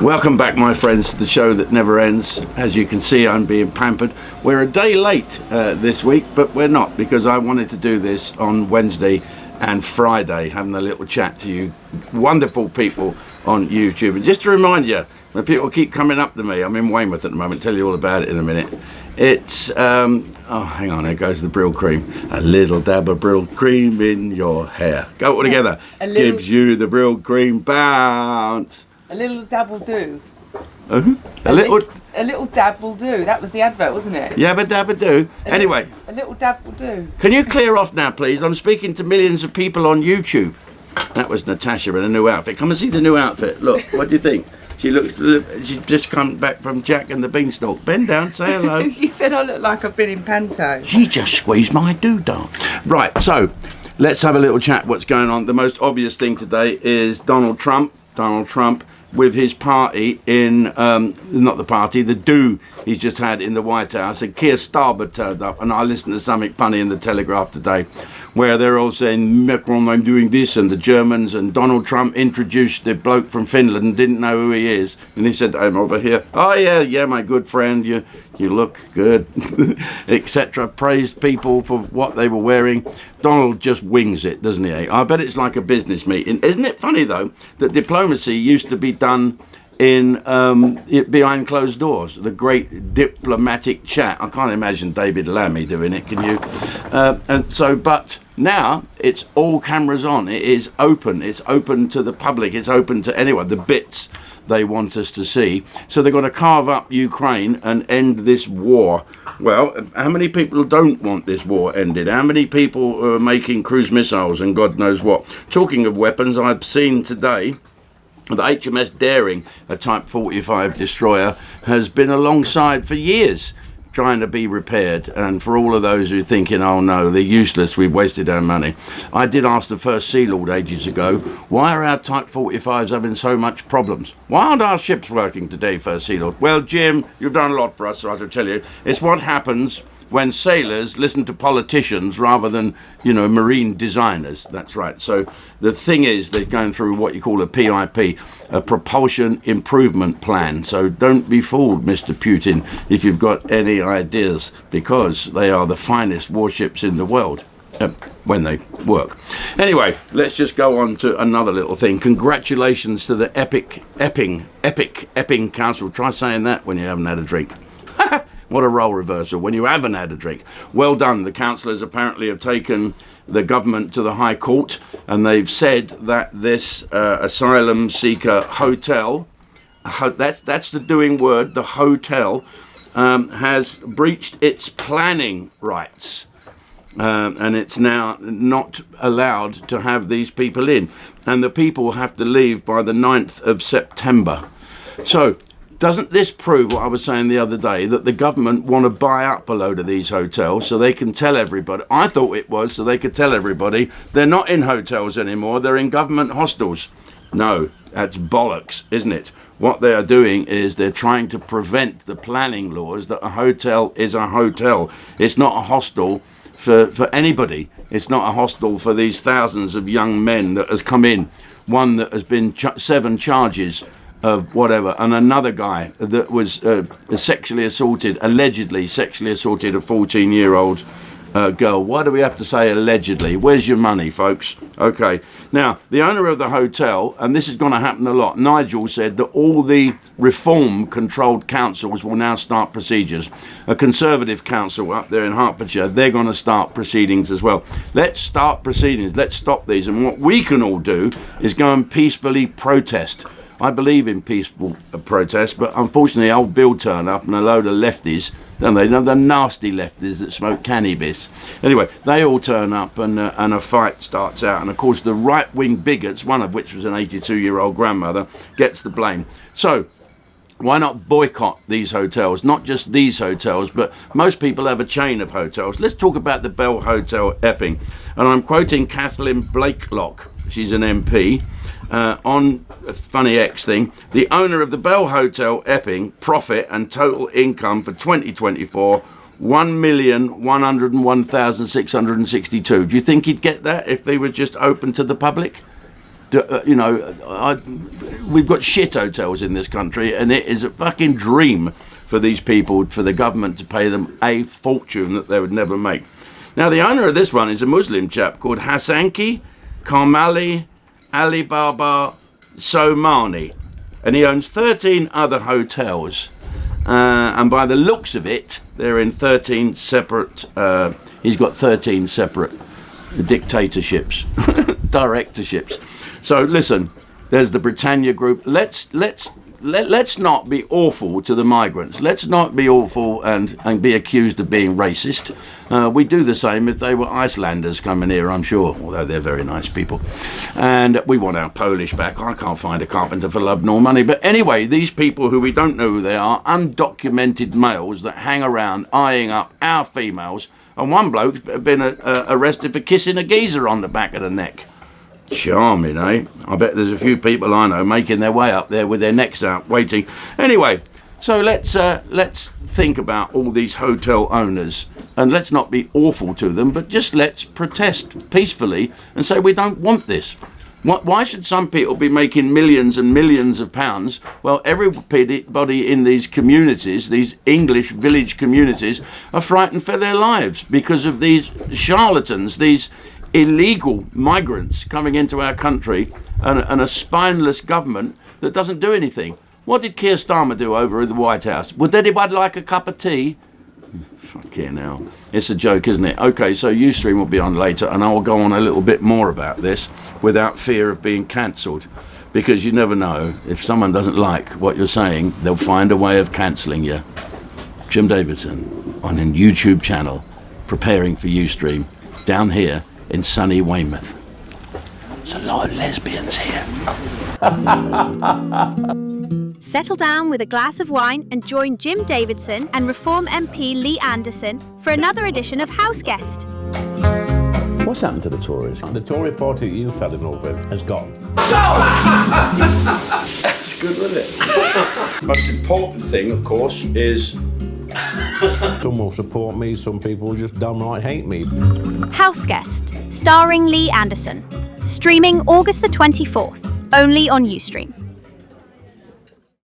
Welcome back, my friends, to the show that never ends. As you can see, I'm being pampered. We're a day late this week, but we're not, because I wanted to do this on Wednesday and Friday, having a little chat to you wonderful people on YouTube. And just to remind you, when people keep coming up to me, I'm in Weymouth at the moment, tell you all about it in a minute. It's, oh, hang on, there goes the Brill cream. A little dab of Brill cream in your hair. Go all together. Gives you the Brill cream bounce. A little dab will do. A little dab will do. That was the advert, wasn't it? Yabba dabba do. Anyway. A little dab will do. Can you clear off now, please? I'm speaking to millions of people on YouTube. That was Natasha in a new outfit. Come and see the new outfit. Look, what do you think? She's just come back from Jack and the Beanstalk. Bend down, say hello. You said I look like I've been in panto. She just squeezed my doodah. Right, so let's have a little chat. What's going on? The most obvious thing today is Donald Trump with his party in, not the party, the do he's just had in the White House. And Keir Starmer turned up, and I listened to something funny in the Telegraph today, where they're all saying, Macron, I'm doing this, and the Germans, and Donald Trump introduced the bloke from Finland and didn't know who he is. And he said, I'm over here. Oh, yeah, my good friend, you look good, etc. Praised people for what they were wearing. Donald just wings it, doesn't he? I bet it's like a business meeting. Isn't it funny, though, that diplomacy used to be done in behind closed doors, the great diplomatic chat. I can't imagine David Lammy doing it, can you? But now it's all cameras on. It is open. It's open to the public. It's open to anyone. The bits they want us to see. So they're going to carve up Ukraine and end this war. Well, how many people don't want this war ended? How many people are making cruise missiles and God knows what? Talking of weapons, I've seen today the HMS Daring, a Type 45 destroyer, has been alongside for years trying to be repaired. And for all of those who are thinking, oh no, they're useless, we've wasted our money. I did ask the first Sea Lord ages ago, why are our Type 45s having so much problems? Why aren't our ships working today, First Sea Lord? Well, Jim, you've done a lot for us, so I have to tell you, it's what happens when sailors listen to politicians rather than, marine designers. That's right. So the thing is, they're going through what you call a PIP, a propulsion improvement plan. So don't be fooled, Mr. Putin, if you've got any ideas, because they are the finest warships in the world. When they work. Anyway, let's just go on to another little thing. Congratulations to the Epping Council. Try saying that when you haven't had a drink. What a role reversal, when you haven't had a drink. Well done. The councillors apparently have taken the government to the High Court, and they've said that this asylum seeker hotel, that's the doing word, the hotel, has breached its planning rights. And it's now not allowed to have these people in. And the people have to leave by the 9th of September. So, doesn't this prove what I was saying the other day, that the government want to buy up a load of these hotels so they can tell everybody? I thought it was so they could tell everybody they're not in hotels anymore, they're in government hostels. No, that's bollocks, isn't it? What they are doing is they're trying to prevent the planning laws that a hotel is a hotel. It's not a hostel for anybody. It's not a hostel for these thousands of young men that has come in. One that has been 7 charges of whatever, and another guy that was allegedly sexually assaulted a 14-year-old girl. Why do we have to say allegedly? Where's your money, folks? Okay. Now, the owner of the hotel, and this is going to happen a lot, Nigel said that all the reform-controlled councils will now start procedures. A Conservative council up there in Hertfordshire, they're going to start proceedings as well. Let's start proceedings. Let's stop these. And what we can all do is go and peacefully protest. I believe in peaceful protest, but unfortunately old Bill turned up and a load of lefties, don't they? The nasty lefties that smoke cannabis. Anyway, they all turn up and a fight starts out. And of course the right-wing bigots, one of which was an 82-year-old grandmother, gets the blame. So why not boycott these hotels? Not just these hotels, but most people have a chain of hotels. Let's talk about the Bell Hotel Epping. And I'm quoting Kathleen Blakelock. She's an MP. On a funny X thing, the owner of the Bell Hotel Epping, profit and total income for 2024, 1,101,662. Do you think he'd get that if they were just open to the public? We've got shit hotels in this country, and it is a fucking dream for these people, for the government to pay them a fortune that they would never make. Now, the owner of this one is a Muslim chap called Hassanki Karmali Alibaba Somani, and he owns 13 other hotels. And by the looks of it, they're in 13 separate. He's got 13 separate dictatorships, directorships. So listen, there's the Britannia Group. Let's not be awful to the migrants. Let's not be awful and be accused of being racist. We do the same if they were Icelanders coming here, I'm sure, although they're very nice people. And we want our Polish back. I can't find a carpenter for love nor money. But anyway, these people who we don't know who they are, undocumented males that hang around eyeing up our females. And one bloke's been arrested for kissing a geezer on the back of the neck. Charming, eh? I bet there's a few people I know making their way up there with their necks out, waiting. Anyway, so let's think about all these hotel owners, and let's not be awful to them, but just let's protest peacefully and say we don't want this. Why should some people be making millions and millions of pounds while everybody in these communities, these English village communities, are frightened for their lives because of these charlatans, these illegal migrants coming into our country, and a spineless government that doesn't do anything? What did Keir Starmer do over in the White House? Would anybody like a cup of tea? Fucking hell. It's a joke, isn't it? Okay, so Ustream will be on later, and I will go on a little bit more about this without fear of being cancelled, because you never know. If someone doesn't like what you're saying, they'll find a way of cancelling you. Jim Davidson on a YouTube channel, preparing for Ustream, down here in sunny Weymouth. There's a lot of lesbians here. Settle down with a glass of wine and join Jim Davidson and Reform MP Lee Anderson for another edition of House Guest. What's happened to the Tories? The Tory party you fell in love with has gone. That's good, wasn't it? Most important thing, of course, is Some will support me, some people just downright hate me. House Guest, starring Lee Anderson. Streaming August the 24th, only on Ustream.